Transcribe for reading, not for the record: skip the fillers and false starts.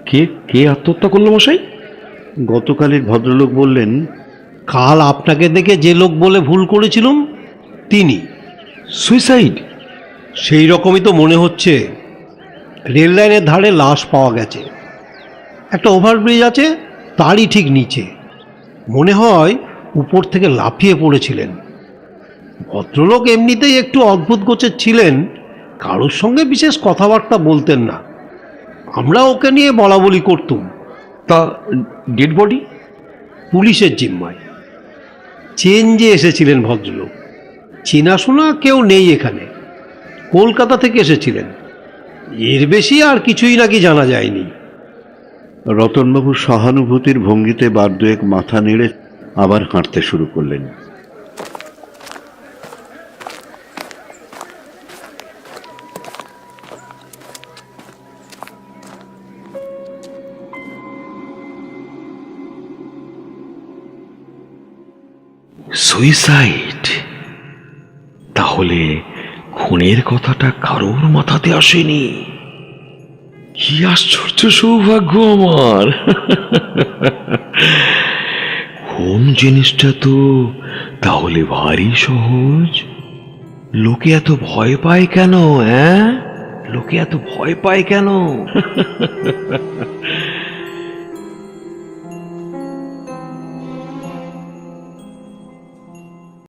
কে কে আত্মহত্যা করলো মশাই? গতকালের ভদ্রলোক বললেন। কাল আপনাকে দেখে যে লোক বলে ভুল করেছিলাম তিনি। সুইসাইড? সেই রকমই তো মনে হচ্ছে। রেল লাইনের ধারে লাশ পাওয়া গেছে, একটা ওভারব্রিজ আছে তারই ঠিক নিচে। মনে হয় উপর থেকে লাফিয়ে পড়েছিলেন। ভদ্রলোক এমনিতেই একটু অদ্ভুত গোছের ছিলেন, কারোর সঙ্গে বিশেষ কথাবার্তা বলতেন না। আমরা ওকে নিয়ে বলা বলি করতুম। তা ডেড বডি? পুলিশের জিম্মায়। চেঞ্জে এসেছিলেন ভদ্রলোক, চেনাশোনা কেউ নেই এখানে, কলকাতা থেকে এসেছিলেন। এর বেশি আর কিছুই নাকি জানা যায়নি। রতনবাবু সহানুভূতির ভঙ্গিতে বার দুয়েক মাথা নেড়ে আবার হাঁটতে শুরু করলেন। সুইসাইড? তাহলে খুনের কথাটা কারোর মাথাতে আসেনি। কি আশ্চর্য সৌভাগ্য আমার! খুন জিনিসটা তো তাহলে ভারী সহজ। লোকে এত ভয় পায় কেন? লোকে এত ভয় পায় কেন?